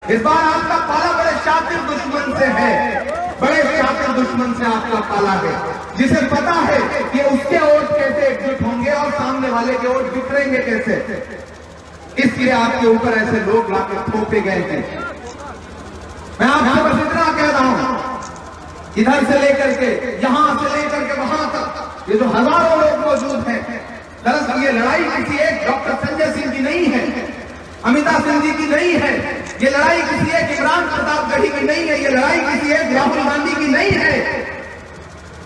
इस बार आपका पाला बड़े शातिर दुश्मन से है, बड़े शातिर दुश्मन से आपका पाला है, जिसे पता है कि उसके वोट कैसे एकजुट होंगे और सामने वाले के वोट बिखरेंगे कैसे। इसलिए आपके ऊपर ऐसे लोग लाके थोपे गए हैं। मैं आपसे बस इतना कह रहा हूं, इधर से लेकर के यहां से लेकर के वहां तक ये जो हजारों लोग मौजूद हैं, दरअसल ये लड़ाई किसी एक डॉक्टर संजय सिंह की नहीं है, अमिता सिंह जी की नहीं है, ये लड़ाई किसी एक इमरान प्रतापगढ़ी की नहीं है, ये लड़ाई किसी एक राहुल गांधी की नहीं है।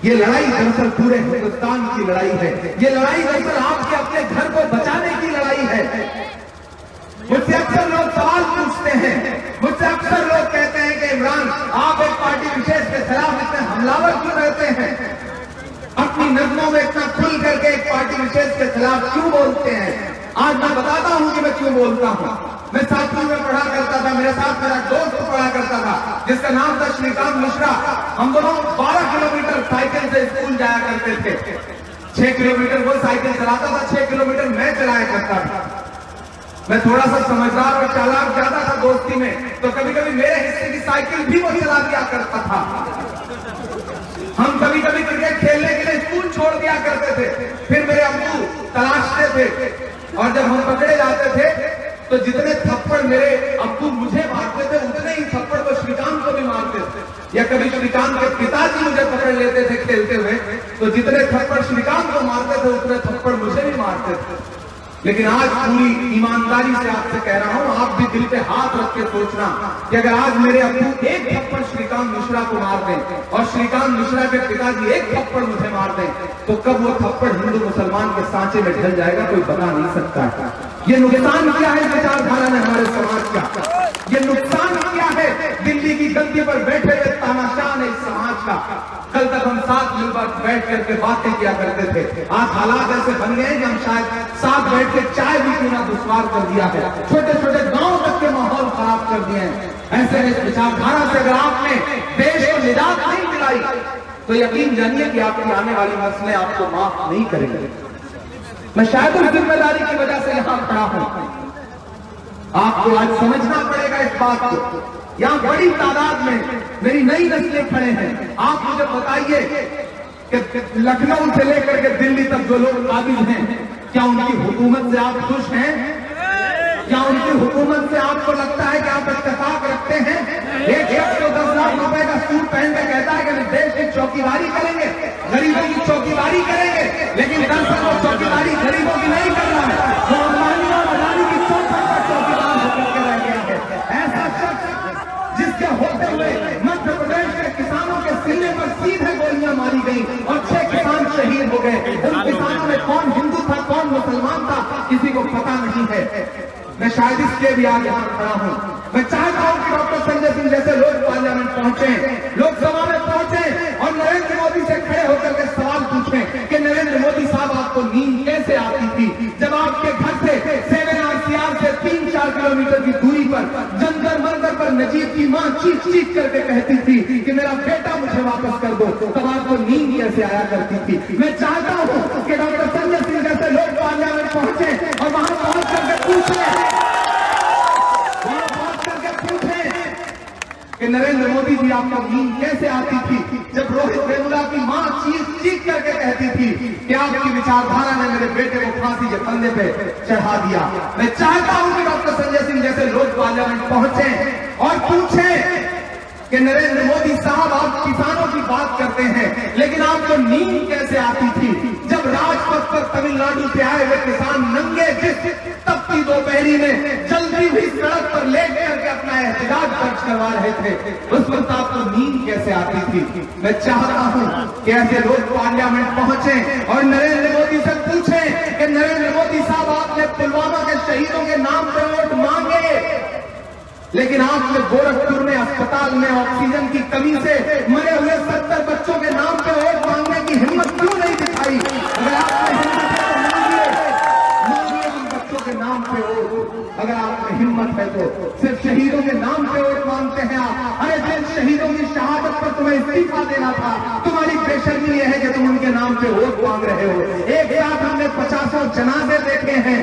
ये लड़ाई दरअसल पूरे हिंदुस्तान की लड़ाई है। ये लड़ाई दरअसल आपके अपने घर को बचाने की लड़ाई है। मुझसे अक्सर लोग सवाल पूछते हैं, मुझसे अक्सर लोग कहते हैं कि इमरान आप एक पार्टी विशेष के खिलाफ इतने हमलावर क्यों रहते हैं, अपनी नज़मों में इतना खुल करके एक पार्टी विशेष के खिलाफ क्यों बोलते हैं। आज मैं बताता हूं कि मैं क्यों बोलता हूं। मैं सातवीं में पढ़ा करता था, मेरे साथ मेरा दोस्त पढ़ा करता था जिसका नाम था श्रीकांत मिश्रा। हम दोनों 12 किलोमीटर साइकिल से स्कूल जाया करते थे। 6 किलोमीटर वो साइकिल चलाता था, 6 किलोमीटर मैं चलाया करता था। मैं थोड़ा सा समझदार और चालाक ज्यादा था दोस्ती में, तो कभी कभी मेरे हिस्से की साइकिल भी वो चला दिया करता था। हम कभी कभी क्रिकेट खेलने के लिए स्कूल छोड़ दिया करते थे, फिर मेरे अब्बू तलाशते थे और जब हम पकड़े जाते थे तो जितने थप्पड़ मेरे अब्बू मुझे मारते थे उतने ही थप्पड़ तो श्रीकांत को भी मारते थे। या कभी श्रीकांत के पिताजी मुझे पकड़ लेते थे खेलते हुए, तो जितने थप्पड़ श्रीकांत को मारते थे उतने थप्पड़ मुझे भी मारते थे। लेकिन आज पूरी ईमानदारी से आपसे कह रहा हूं, आप भी दिल पे हाथ रख के सोचना कि अगर आज मेरे अब्बू एक थप्पड़ श्रीकांत मिश्रा को मार दें और श्रीकांत मिश्रा के पिताजी एक थप्पड़ मुझे मार दें, तो कब वो थप्पड़ हिंदू मुसलमान के सांचे में ढल जाएगा कोई बता नहीं सकता। ये नुकसान क्या है विचारधारा में हमारे समाज का, ये नुकसान क्या है दिल्ली की गद्दी पर बैठे हुए तानाशाह ने इस समाज का। कल तक हम साथ मिलकर बैठ करके बातें किया करते थे, आज हालात ऐसे बन गए कि हम शायद साथ बैठ के चाय भी पीना दुश्वार कर दिया है, छोटे छोटे गांव तक के माहौल खराब कर दिए हैं। ऐसे इस विचारधारा से अगर आपने देश को निजात नहीं दिलाई तो यकीन जानिए कि आपकी आने वाली नस्लें आपको माफ नहीं करेंगे। मैं शायद उस जिम्मेदारी की वजह से यहां खड़ा हूं। आपको आज समझना पड़ेगा इस बात को। यहां बड़ी तादाद में मेरी नई नस्लें खड़े हैं। आप मुझे बताइए कि लखनऊ से लेकर के दिल्ली तक जो लोग काबिल हैं, क्या उनकी हुकूमत से आप खुश हैं? क्या उनकी हुकूमत से आपको लगता है कि आप इत्तेफाक रखते हैं? एक शख्स को 10 लाख रुपए का सूट पहन के कहता है कि देश की चौकीदारी करेंगे, गरीबों की चौकीदारी करेंगे, लेकिन दरअसल वो चौकीदारी गरीबों की नहीं कर रहा है, वो अंबानी और अदानी की चौखट पर चौकीदार होकर के रह गया है। ऐसा शख्स जिसके होते हुए मध्य प्रदेश के किसानों के सीने पर सीधे गोलियां मारी गई और 6 किसान शहीद हो गए। उन किसानों में कौन हिंदू था कौन मुसलमान था किसी को पता नहीं है। मैं शायद इसलिए भी आज यहां खड़ा हूं। मैं चाहता हूं कि डॉक्टर संजय सिंह जैसे लोग पार्लियामेंट पहुंचे, लोकसभा में पहुंचे और नरेंद्र मोदी से खड़े होकर के सवाल पूछें कि नरेंद्र मोदी साहब आपको नींद कैसे आती थी जब आपके घर से 7 RCR से 3-4 किलोमीटर की दूरी पर जंतर मंतर पर नजीब की मां चीख चीख करके कहती थी कि मेरा बेटा मुझे वापस कर दो, तब आपको नींद कैसे आया करती थी। मैं चाहता हूं कि डॉक्टर संजय सिंह जैसे लोग पार्लियामेंट पहुंचे और वहां पहुंच करके पूछे कि नरेंद्र मोदी जी आपको नींद कैसे आती थी जब रोहित वेमुला की मां चीख चीख करके कहती थी कि आपकी विचारधारा ने मेरे बेटे को फांसी के फंदे पे चढ़ा दिया। मैं चाहता हूं कि डॉक्टर संजय सिंह जैसे लोग पार्लियामेंट पहुंचे और पूछे कि नरेंद्र मोदी साहब आप किसानों की बात करते हैं, लेकिन आपको नींद कैसे आती थी जब राजपथ पर तमिलनाडु से आए हुए किसान नंगे जिस तपती दोपहरी में जल्दी हुई सड़क पर लेट करके अपना एहतजाज दर्ज करवा रहे थे, उस वक्त आपको नींद कैसे आती थी। मैं चाहता हूं कि ऐसे लोग पार्लियामेंट पहुंचे और नरेंद्र मोदी से पूछे कि नरेंद्र मोदी साहब आपने पुलवामा के शहीदों के नाम पर वोट मांगे, लेकिन आपने गोरखपुर में अस्पताल में ऑक्सीजन की कमी से मरे हुए 70 बच्चों के नाम पे वोट मांगने की हिम्मत क्यों नहीं दिखाई? अगर आपने हिम्मत है तो मांगिए उन बच्चों के नाम पे वोट। अगर आपने हिम्मत है तो सिर्फ शहीदों के नाम पे वोट मांगते हैं आप। अरे जिन शहीदों की शहादत पर तुम्हें इस्तीफा देना था, तुम्हारी बेशर्मी यह है कि तुम उनके नाम पे वोट मांग रहे हो। एक साथ हमने 50 जनाजे देखे हैं,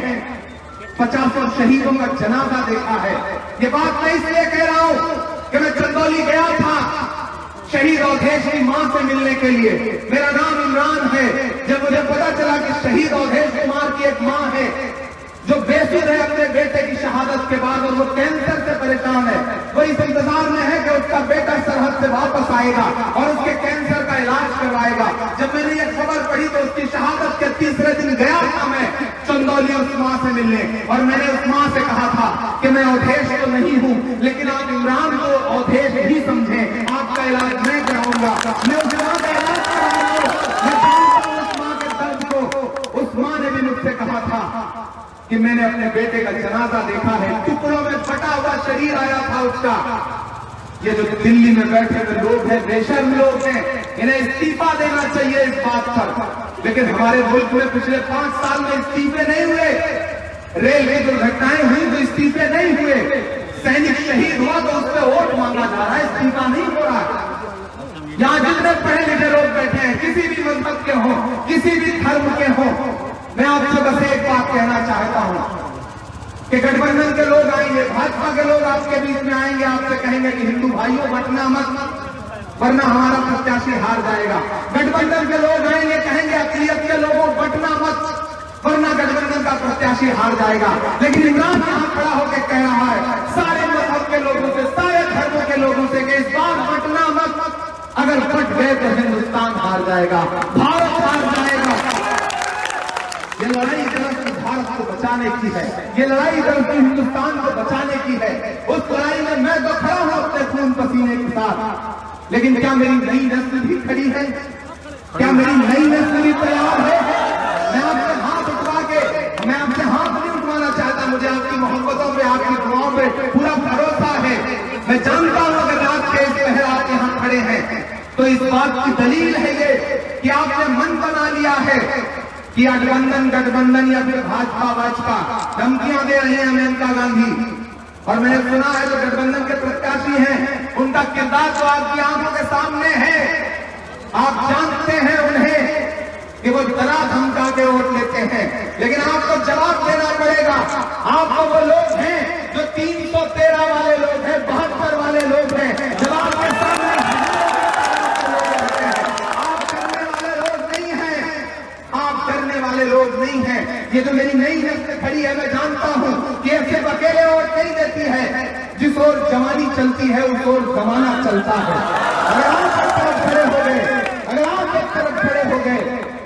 50 शहीदों का जनाजा देखा है। ये बात मैं इसलिए कह रहा अवधेश की मां से मिलने के लिए। मेरा नाम इमरान है। जब मुझे पता चला कि शहीद अवधेश कुमार की एक मां है जो बेसुध है अपने बेटे की शहादत के बाद और वो कैंसर से परेशान है, वो इस इंतजार में है कि उसका बेटा सरहद से वापस आएगा और उसके कैंसर का इलाज करवाएगा। जब मैंने ये खबर पढ़ी तो उसकी शहादत के तीसरे दिन गया था मैं चंदौली उस मां से मिलने, और मैंने उस मां से कहा था कि मैं अवधेश तो नहीं हूं, लेकिन आप इमरान को अवधेश ही समझें, आपका इलाज मैं कराऊंगा, मैं उस मां का इलाज कराऊंगा। मैं जानता हूं उस मां के दर्द को। उस मां ने भी मुझसे कहा था कि मैंने अपने बेटे का जनाजा देखा है, टुकड़ों में फटा हुआ शरीर आया था उसका। ये जो दिल्ली में बैठे हुए लोग हैं, बेशर्म लोग हैं, इन्हें इस्तीफा देना चाहिए इस बात पर। लेकिन हमारे मुल्क में पिछले 5 साल में इस्तीफे नहीं हुए। रेल की दुर्घटनाएं हुई तो इस्तीफे नहीं हुए। सैनिक शहीद हुआ तो उस पर वोट मांगा जा रहा है, इस्तीफा नहीं हो रहा। यहां जितने पढ़े लिखे लोग बैठे हैं, किसी भी मजहब के हों, किसी भी धर्म के हों, मैं आपसे बस एक बात कहना चाहता हूं कि गठबंधन के लोग आएंगे, भाजपा के लोग आपके बीच में आएंगे, आपसे कहेंगे कि हिंदू भाइयों बटना मत, वरना हमारा प्रत्याशी हार जाएगा। गठबंधन के लोग आएंगे, कहेंगे अक़लियत के लोगों बटना मत, वरना गठबंधन का प्रत्याशी हार जाएगा। लेकिन इमरान यहां खड़ा होकर कह रहा है सारे मजहब के लोगों से, सारे धर्मों के लोगों से कि इस बार बटना मत, अगर बट गए तो हिंदुस्तान हार जाएगा, भारत हार जाएगा। ये लड़ाई दरअसल भारत को बचाने की है, ये लड़ाई दरअसल हिंदुस्तान को बचाने की है। उस लड़ाई में मैं तो खड़ा हूं अपने खून पसीने के साथ, लेकिन क्या मेरी नई नस्ल भी खड़ी है? क्या मेरी नई नस्ल भी तैयार है? मैं आपसे हाथ उठवा के, मैं आपसे हाथ नहीं उठवाना चाहता, मुझे आपकी मोहब्बतों पे, आपकी दुआओं पे पूरा भरोसा है। मैं जानता हूं अगर रात के इस पहर आप यहां खड़े हैं तो इस बात की दलील है ये कि आपने मन बना लिया है कि गठबंधन या फिर भाजपा धमकियां दे रहे हैं मेनका गांधी। और मैंने सुना है जो गठबंधन के प्रत्याशी हैं उनका किरदार तो आपकी आंखों के सामने है। आप जानते हैं उन्हें कि वो डरा धमका के वोट लेते हैं, लेकिन आपको जवाब देना पड़ेगा। आपको वो लोग हैं जो 313 वाले लोग हैं, 72 वाले लोग हैं, जवाब के सामने लोग नहीं है। ये जो मेरी नई नस्ल खड़ी है, मैं जानता हूं कि सिर्फ अकेले वोट नहीं देती है, जिस ओर जवानी चलती है उस ओर जमाना चलता है। अगर आप एक तरफ खड़े हो गए, अगर आप एक तरफ खड़े हो गए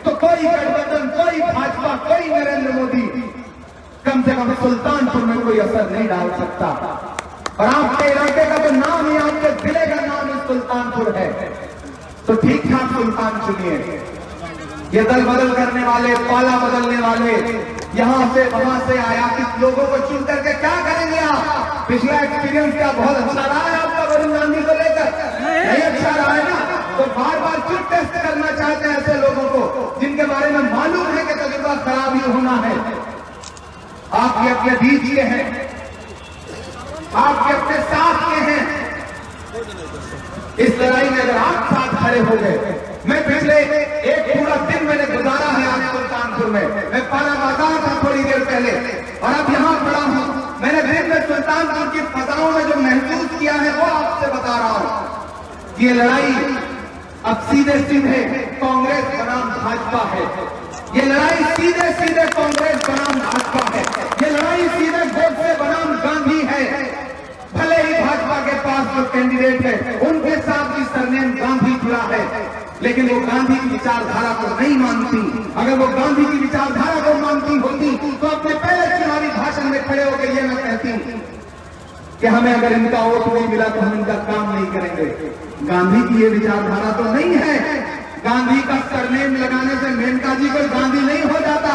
तो कोई गठबंधन, कोई भाजपा, कोई नरेंद्र मोदी कम से कम सुल्तानपुर में कोई असर नहीं डाल सकता। और आपके इलाके का तो नाम ही, आपके जिले का नाम ही सुल्तानपुर है, तो ठीक ठाक सुल्तान चुनिए। ये दल बदल करने वाले, पाला बदलने वाले, यहां से वहां से आयातित लोगों को चुन करके क्या करेंगे आप? पिछला एक्सपीरियंस क्या बहुत अच्छा रहा है आपका वरुण गांधी को लेकर? नहीं अच्छा रहा है ना? तो बार बार क्यों टेस्ट करना चाहते हैं ऐसे लोगों को जिनके बारे में मालूम है कि तजुर्बा खराब ही होना है? आप ये अपने बीच के हैं, आपके अपने साथ के हैं। इस लड़ाई में अगर आप साथ खड़े हो गए, मैं पिछले एक पूरा दिन मैंने गुजारा है आज सुल्तानपुर में। मैं पाला बाजार था थोड़ी देर पहले और अब यहां खड़ा हूं। मैंने दिन में सुल्तानपुर की फजाओं में जो महसूस किया है वो आपसे बता रहा हूं। ये लड़ाई अब सीधे सीधे कांग्रेस बनाम भाजपा है। ये लड़ाई सीधे सीधे कांग्रेस बनाम भाजपा है। ये लड़ाई सीधे गोडसे बनाम गांधी है। भले ही भाजपा के पास जो कैंडिडेट है उनके साथ भी सरनेम गांधी जुड़ा है, लेकिन वो गांधी की विचारधारा को नहीं मानती। अगर वो गांधी की विचारधारा को मानती होती तो अपने पहले चुनावी भाषण में खड़े होकर ये मैं कहती कि हमें अगर इनका वोट नहीं मिला तो हम इनका काम नहीं करेंगे। गांधी की ये विचारधारा तो नहीं है। गांधी का सरनेम लगाने से मेनका जी को गांधी नहीं हो जाता।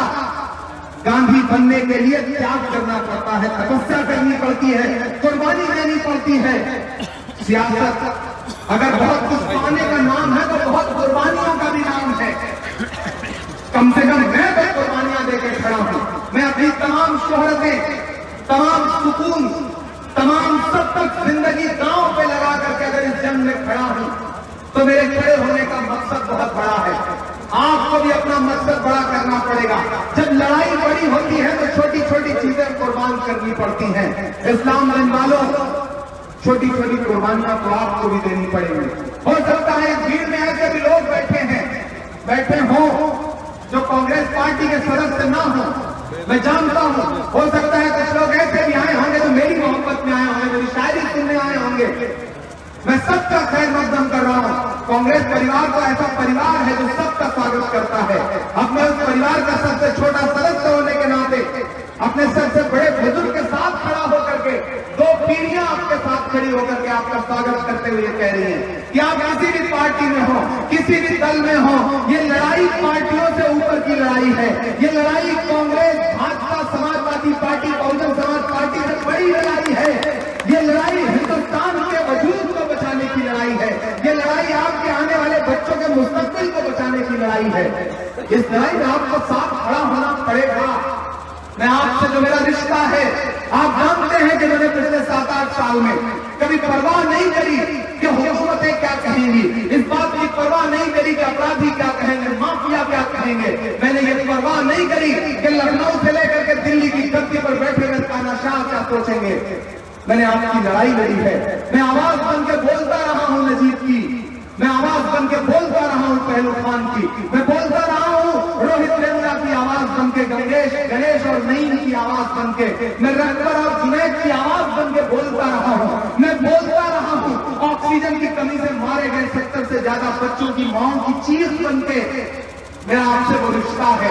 गांधी बनने के लिए त्याग करना पड़ता है, तपस्या करनी पड़ती है, कुर्बानी देनी पड़ती है। सियासत अगर बहुत कुछ पाने का नाम है तो बहुत कुर्बानियों का भी नाम है। कम से कम मैं तो कुर्बानियां देकर खड़ा हूं। मैं अपनी तमाम शोहरतें, तमाम सुकून, तमाम सब तक जिंदगी दांव पे लगा करके अगर इस जंग में खड़ा हूं तो मेरे खड़े होने का मकसद बहुत बड़ा है। आपको भी अपना मकसद बड़ा करना पड़ेगा। जब लड़ाई बड़ी होती है तो छोटी छोटी चीजें कुर्बान करनी पड़ती हैं। इस्लाम वालों, छोटी छोटी कुर्बानियां तो आपको भी देनी पड़ेगी। हो सकता है इस भीड़ में ऐसे भी लोग बैठे हों जो कांग्रेस पार्टी के सदस्य ना हो, मैं जानता हूं। हो सकता है कुछ लोग ऐसे भी आए होंगे जो मेरी मोहब्बत में आए होंगे, मेरी शायरी सुनने आए होंगे। मैं सबका खैर मकदम कर रहा हूं। कांग्रेस परिवार तो ऐसा परिवार है जो सबका स्वागत करता है। अब मैं उस परिवार का सबसे छोटा सदस्य होने के नाते अपने सबसे बड़े बुजुर्ग के साथ खड़ा होकर के, दो पीढ़ियां आपके साथ खड़ी होकर के आपका स्वागत करते हुए कह रही हैं कि आप किसी भी पार्टी में हो, किसी भी दल में हो, ये लड़ाई पार्टियों से ऊपर की लड़ाई है। ये लड़ाई कांग्रेस, भाजपा, समाजवादी पार्टी, बहुजन समाज पार्टी से बड़ी लड़ाई है। ये लड़ाई हिंदुस्तान के वजूद को बचाने की लड़ाई है। ये लड़ाई आपके आने वाले बच्चों के मुस्तकबिल को बचाने की लड़ाई है। इस लड़ाई में आपको साथ खड़ा होना पड़ेगा। मैं आपसे जो मेरा रिश्ता है, आप जानते हैं कि मैंने पिछले 7-8 साल में कभी परवाह नहीं करी कि हुकूमतें क्या कहेंगी, इस बात की परवाह नहीं करी कि अपराधी क्या कहेंगे, माफिया क्या कहेंगे। मैंने ये परवाह नहीं करी कि लखनऊ से लेकर के दिल्ली की गद्दी पर बैठे हुए तानाशाह क्या सोचेंगे। मैंने आपकी लड़ाई लड़ी है। मैं आवाज बन के बोलता रहा हूं नजीब की, मैं आवाज बन के बोलता रहा हूं पहलू खान की, मैं बोलता रहा हूं रोहित वेमुला की आवाज बन के, गणेश और नईम की आवाज बन के, मैं रंगवर और जुनैद की आवाज बन के बोलता रहा हूं। मैं बोलता रहा हूं ऑक्सीजन की कमी से मारे गए 70 से ज्यादा बच्चों की मांग की चीख बन के। मेरा आपसे वो रिश्ता है।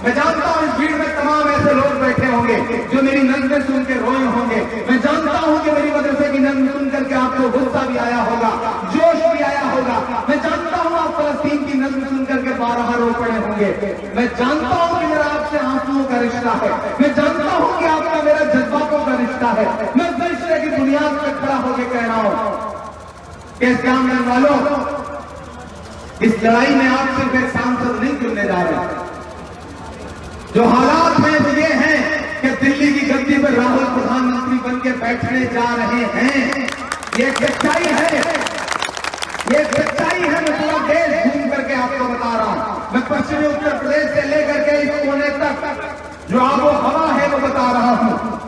मैं जानता हूं इस भीड़ में तमाम ऐसे लोग बैठे होंगे जो मेरी नज़्में सुन के रोए होंगे। मैं जानता हूं कि मेरी मदरसे की नज़्म सुन करके आपको गुस्सा भी आया होगा, जोश भी आया होगा। मैं जानता हूं आप फलस्तीन की नज़्म सुन करके 12 रो पड़े होंगे। मैं जानता हूं कि मेरा आपसे आंसुओं का रिश्ता है। मैं जानता हूं कि आपका मेरा जज्बातों का रिश्ता है। मैं इस रिश्ते की बुनियाद पर खड़ा होकर कह रहा हूं कि इस काम में वालों, इस लड़ाई में आप सिर्फ एक सांसद नहीं चुनने जा रहे। जो हालात हैं वो ये हैं कि दिल्ली की गद्दी पर राहुल प्रधानमंत्री बन के बैठने जा रहे हैं। ये सच्चाई है, ये सच्चाई है। मैं पूरा देश घूम करके आपको बता रहा हूं। मैं पश्चिमी उत्तर प्रदेश से लेकर के इस कोने तक जो आबो हवा है वो बता रहा हूं।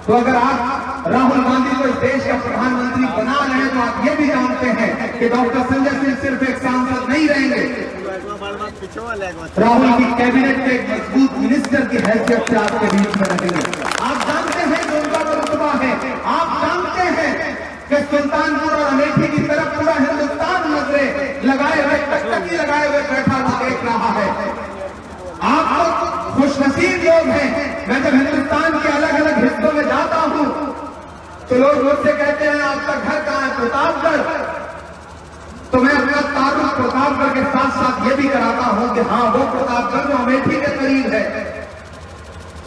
तो अगर आप राहुल गांधी को इस देश का प्रधानमंत्री बना रहे हैं तो आप ये भी जानते हैं कि डॉक्टर संजय सिंह सिर्फ एक सांसद नहीं रहेंगे, राहुल की कैबिनेट के एक मजबूत मिनिस्टर की हैसियत से आपके बीच में रहेंगे। आप जानते हैं कि उनका रुतबा है। आप जानते हैं कि सुल्तानपुर और अमेठी की तरफ पूरा हिंदुस्तान नजरें लगाए हुए, टकटकी लगाए हुए बैठा हुआ देख रहा है। आप तो खुशनसीब लोग हैं। मैं जब हिंदुस्तान के अलग अलग हिस्सों में जाता हूं तो लोग मुझसे कहते हैं आपका घर कहां है? प्रतापगढ़। तो मैं अपना तारुफ प्रतापगढ़ के साथ साथ ये भी कराता हूं कि हाँ, वो प्रतापगढ़ जो अमेठी के करीब है,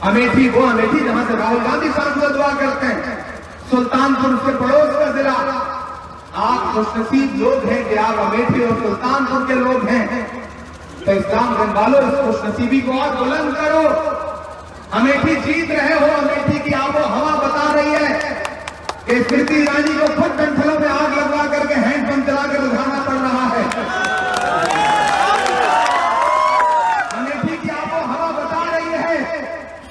अमेठी वो अमेठी जहां से राहुल गांधी सांसद हुआ करते हैं, सुल्तानपुर उसके पड़ोस का जिला। आप खुशनसीब लोग हैं कि आप अमेठी और सुल्तानपुर के लोग हैं। तो इस्लाम गंज वालों, इस खुशनसीबी को और बुलंद करो। अमेठी जीत रहे हो, अमेठी की आबो हवा बता रही है कि स्मृति ईरानी को खुद डंठलों में आग लगवा करके हैंडपंप चला कर उठाना पड़ रहा है। अमेठी की आबो हवा बता रही है,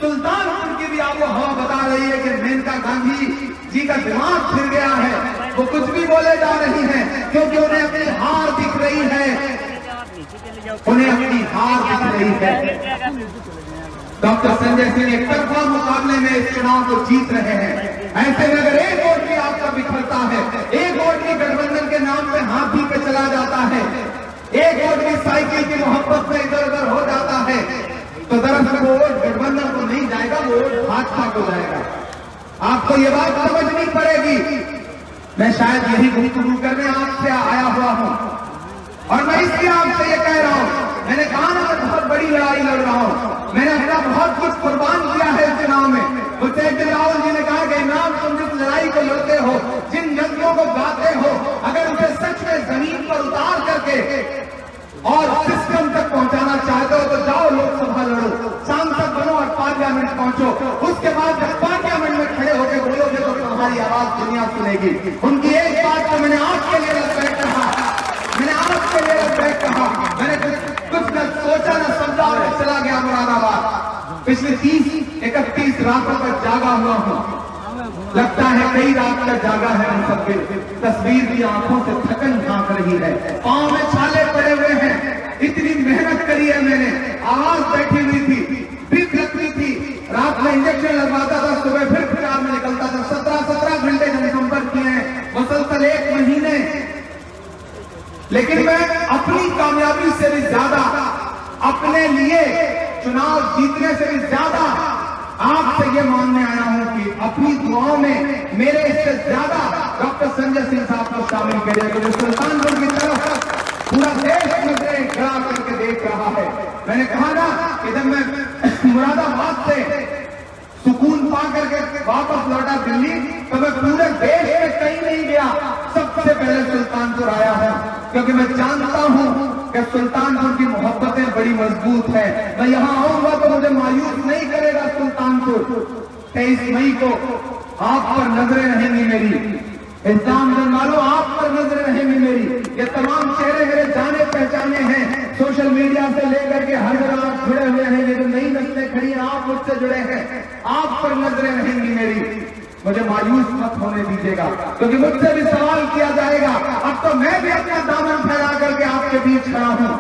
सुल्तानपुर की भी आबो हवा बता रही है कि मेनका गांधी जी का दिमाग फिर गया है। वो कुछ भी बोले जा रही हैं क्योंकि उन्हें अपनी हार दिख रही है, उन्हें अपनी हार दिख रही है। डॉक्टर संजय सिंह एक तरफा मुकाबले में इस चुनाव को जीत रहे हैं। ऐसे में अगर एक वोट भी आपका बिखरता है, एक वोट भी गठबंधन के नाम पे हाथी पे चला जाता है, एक वोट भी साइकिल की मोहब्बत में इधर उधर हो जाता है, तो दरअसल वो वोट गठबंधन को नहीं जाएगा, वो वोट भाजपा को जाएगा। आपको ये बात समझनी पड़ेगी। मैं शायद यही गुफ्तगू करने आपसे आया हुआ हूं और मैं इसलिए आपसे ये कह रहा हूं। मैंने कहा ना, मैं बहुत बड़ी लड़ाई लड़ रहा हूं। मैंने अपना बहुत कुछ कुर्बान किया है इस चुनाव में। मुझसे एक दिन राहुल जी ने कहा कि इमरान, तुम जिस लड़ाई को लड़ते हो, जिन जंगों को गाते हो, अगर उसे सच में जमीन पर उतार करके और सिस्टम तक पहुंचाना चाहते हो तो जाओ लोकसभा लड़ो, सांसद बनो और पार्लियामेंट पहुंचो। उसके बाद जब पार्लियामेंट में खड़े होकर बोलोगे तो तुम्हारी आवाज दुनिया सुनेगी। उनकी एक बात तो मैंने आपके लिए बैठ कहा, मैंने आपके लिए बैठ कहा। मैंने कुछ न सोचा न समझा और चला गया मुरादाबाद। पिछले 30-31 रातों तक जागा हुआ हूं। लगता है कई रात तक जागा है हम सबके। तस्वीर भी आंखों से थकन झांक रही रही है, पाँव में छाले पड़े हुए हैं, इतनी मेहनत करी है मैंने, आवाज बैठी हुई थी, भीख लगती थी, रात में इंजेक्शन लगवाता था, सुबह फिर प्रचार में निकलता था, 17 घंटे जनसंपर्क किए हैं, मुसलसल 1 महीने। लेकिन मैं अपनी कामयाबी से भी ज्यादा, अपने लिए चुनाव जीतने से भी ज्यादा आपसे ये मांगने आया हूं कि अपनी दुआओं में मेरे इससे ज्यादा डॉक्टर संजय सिंह साहब को शामिल करिए, क्योंकि सुल्तानपुर की तरफ पूरा देश नजरें खड़ा करके देख रहा है। मैंने कहा ना कि जब मैं मुरादाबाद से सुकून पा करके वापस लौटा दिल्ली, तो मैं पूरे देश में कहीं नहीं गया, सबसे पहले सुल्तानपुर आया हूं, क्योंकि मैं जानता हूं कि सुल्तानपुर की मोहब्बतें बड़ी मजबूत है। मैं यहां आऊंगा तो मुझे मायूस नहीं करेगा सुल्तानपुर। 23 मई को आप पर नजरें रहेंगी मेरी, इंतजाम वालों आप पर नजरें रहेंगी मेरी। ये तमाम चेहरे मेरे जाने पहचाने हैं, सोशल मीडिया से लेकर के हर जगह आप जुड़े हुए हैं, ये जो नई नस्लें खड़ी हैं आप मुझसे जुड़े हैं, आप पर नजरें रहेंगी मेरी। मुझे मायूस मत होने दीजिएगा, क्योंकि मुझसे भी सवाल किया जाएगा। अब तो मैं भी अपना दामन फैला करके आपके बीच खड़ा हूं,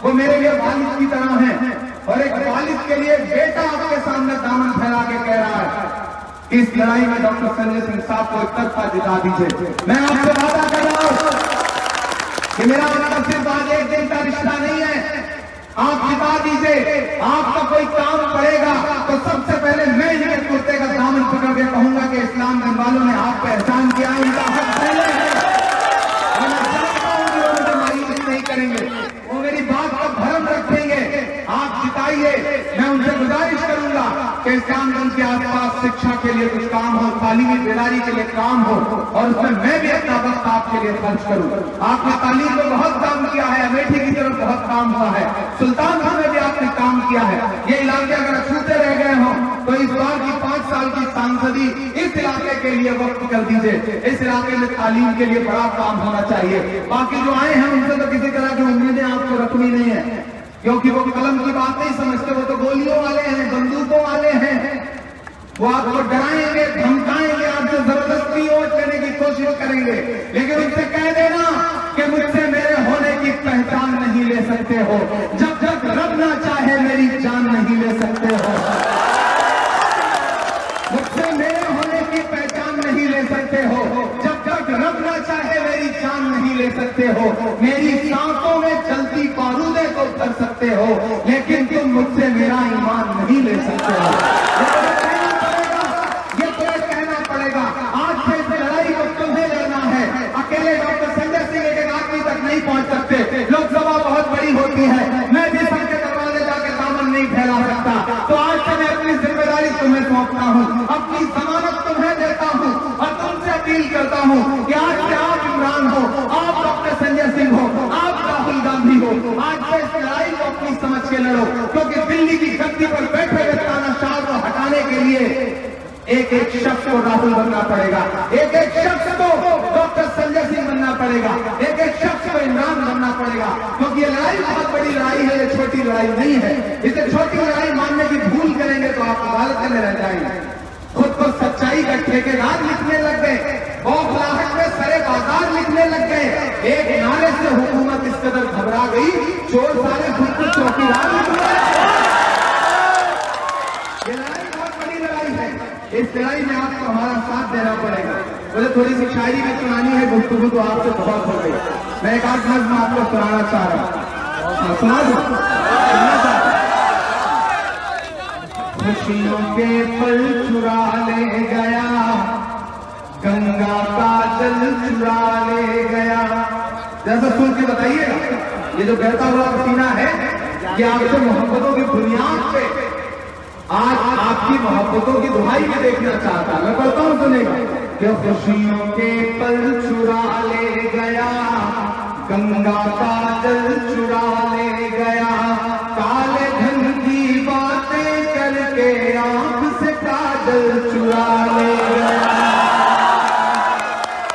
वो मेरे लिए वालिद की तरह है, और एक वालिद के लिए बेटा आपके सामने दामन फैला के कह रहा है इस लड़ाई में डॉक्टर संजय सिंह साहब को एक तरफा जिता दीजिए। मैं आपसे वादा कर रहा हूं कि मेरा आपका सिर्फ आज एक दिन का रिश्ता नहीं है, आप जिता दीजिए। आपका कोई काम पड़ेगा तो सबसे पहले मैं इनके कुर्ते का दामन पकड़ के कहूंगा कि इस्लाम धर्म वालों ने आप पर एहसान किया, उनका हक पहले है, और मैं जानता हूं कि वो मुझे मायूस नहीं करेंगे, वो मेरी बात का भरम रखेंगे। आप जिताइए। मैं उनसे गुजारिश करूंगा कि इस्लामगंज के आसपास शिक्षा के लिए कुछ काम हो, तालीमी बेदारी के लिए काम हो, और उसमें मैं भी अपना वक्त आपके लिए खर्च करूं। आपने तालीम में बहुत काम किया है, अमेठी की तरफ बहुत काम हुआ है, सुल्तानपुर में भी आपने काम किया है। ये इलाके अगर छूते रह गए हों तो इस बार की 5 साल की सांसदी इस इलाके के लिए वक्त कर दीजिए। इस इलाके में तालीम के लिए बड़ा काम होना चाहिए। बाकी जो आए हैं उनसे तो किसी तरह की उम्मीदें आपको रखनी नहीं है, क्योंकि वो कलम की बात नहीं समझते, वो तो गोलियों वाले हैं, बंदूकों वाले हैं। वो आपको डराएंगे, धमकाएंगे, आपसे जबरदस्ती वोट लेने की कोशिश करेंगे, लेकिन उनसे कह देना कि मुझसे मेरे होने की पहचान नहीं ले सकते हो, जब तक रब ना चाहे मेरी जान नहीं ले सकते हो। मुझसे मेरे होने की पहचान नहीं ले सकते हो, जब तक रब ना चाहे मेरी जान नहीं ले सकते हो। मेरी सांसों में चलती बारूदे को कर सकते हो, लेकिन तुम मुझसे मेरा ईमान नहीं ले सकते हो। ये तो कहना पड़ेगा। आज से इस लड़ाई को तुम्हें लड़ना है, अकेले डॉक्टर संजय सिंह एक आदमी तक नहीं पहुंच सकते। लोकसभा बहुत बड़ी होती है, मैं भी सबके दरवाजे जाके दामन नहीं फैला सकता, तो आज से मैं अपनी जिम्मेदारी तुम्हें सौंपता हूं, अपनी जमानत तुम्हें देता हूं, और तुमसे अपील करता हूं कि आज से आप इमरान हो, आप डॉक्टर संजय सिंह हो, आप राहुल गांधी हो, आज से इस लड़ाई को अपनी समझ के लड़ो, क्योंकि दिल्ली की गद्दी पर बैठे हुए तानाशाह को हटाने के लिए एक एक शख्स को राहुल बनना पड़ेगा, एक एक शख्स को डॉक्टर संजय सिंह बनना पड़ेगा, एक एक शख्स को इमरान बनना पड़ेगा, क्योंकि ये लड़ाई बहुत बड़ी लड़ाई है, ये छोटी लड़ाई नहीं है। इसे छोटी लड़ाई मानने की भूल करेंगे तो आप अदालत में रह जाएंगे। खुद को सच्चाई का ठेकेदार लिखने लग गए, बौखलाहट में सरे बाजार लिखने लग गए। एक नारे से हुकूमत इस कदर घबरा गई, चोर सारे खुद को चौकीदार लिखने। ये लड़ाई बहुत बड़ी लड़ाई है, इस लड़ाई में आपको हमारा साथ देना पड़ेगा। मुझे थोड़ी सी शायरी भी सुनानी है, गुफ्तगू तो आपसे बहुत हो गई। मैं एक आध नज़्म आपको सुनाना चाह रहा हूँ, सुना दूं? खुशियों के पल चुरा ले गया, गंगा का जल चुरा ले गया। जैसा सुन के बताइएगा, ये जो बहता हुआ पसीना है, ये आपसे मोहब्बतों की बुनियाद पे आज आपकी मोहब्बतों की दुहाई में देखना चाहता। मैं पढ़ता हूं, सुनेगा। कि खुशियों के पल चुरा ले गया, गंगा का जल चुरा ले गया, काले धन की बातें करके आंख से काजल चुरा ले गया।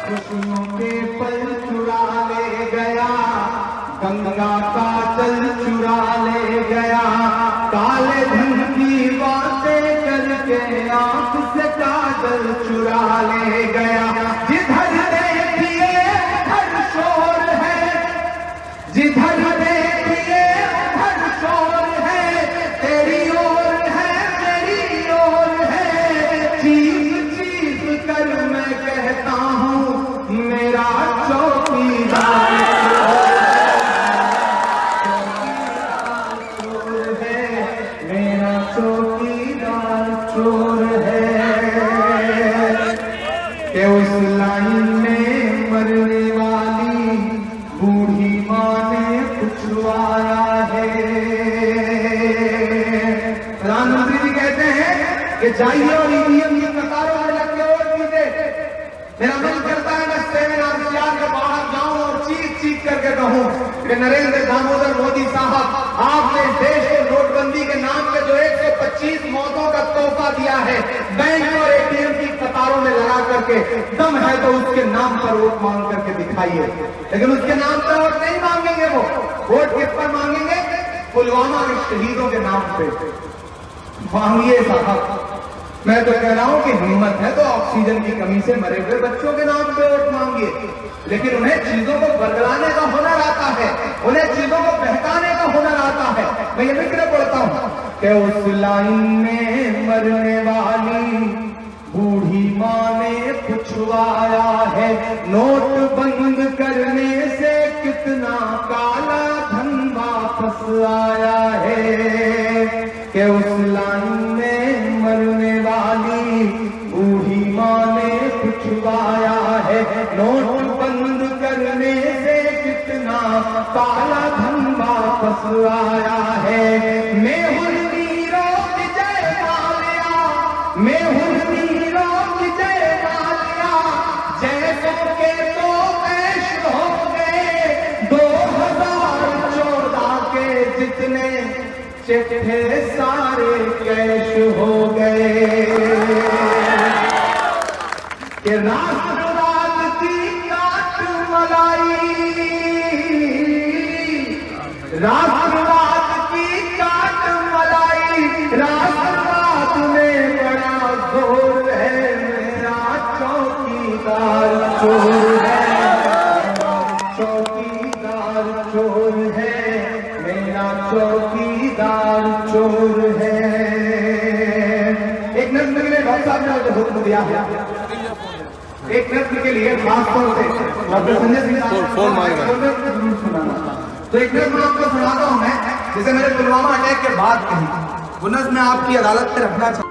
खुशियों के पल चुरा ले गया, गंगा का जल चुरा ले गया, काले धन की बातें करके आंख से काजल चुरा ले गया। जिधर देखिए हर शोर है, जाइए और ईवीएम की कतारों में लग के वोट दीजिए। मेरा मन करता है मैं सेमिनार के बाहर जाऊं और चीख करके कहूं कि नरेंद्र दामोदर मोदी साहब, आपने देश को नोटबंदी के नाम पे जो 125 मौतों का तोहफा दिया है, बैंक और एटीएम की कतारों में लगा करके, दम है तो उसके नाम पर वोट मांग करके दिखाइए। लेकिन उसके नाम पर वोट नहीं मांगेंगे। वो वोट किस पर मांगेंगे? पुलवामा के शहीदों के नाम पे मांगिए साहब। मैं तो कह रहा हूं कि हिम्मत है तो ऑक्सीजन की कमी से मरे हुए बच्चों के नाम पे वोट मांगिए, लेकिन उन्हें चीजों को बदलाने का हुनर आता है, उन्हें चीजों को बहकाने का हुनर आता है। मैं ये फिक्र पढ़ता हूं कि उस लाइन में मरने वाली बूढ़ी माँ ने पुछवाया है, नोट बंद करने से कितना काला धन वापस आया है। कि उस लाइन में मरने वाली बूढ़ी माँ ने पुछवाया है, नोट बंद करने से कितना काला धन वापस आया है। मैं हूं वीरों की जय माल्या, मैं हूं वीरों की जय माल्या, जैसों के तो ऐश हो गए 2014 के जितने चिट्ठे सारे कैश हो गए। कि राष्ट्रवाद की काट मलाई, राष्ट्रवाद की काट मलाई, राष्ट्रवाद में बड़ा जोर है, मेरा चौकीदार चोर है, चौकीदार चोर है, मेरा चौकीदार चोर है। एक नस्ल के लिए डॉक्टर साहब ने मुझे हुक्म दिया है, एक नस्ल के लिए खासतौर से डॉक्टर संजय सिंह फोन सुनाना, तो एक नस्ल आपको सुनाता हूं मैं, जिसे मैंने पुलवामा अटैक के बाद कही। वो नस्ल मैं आपकी अदालत में रखना चाहता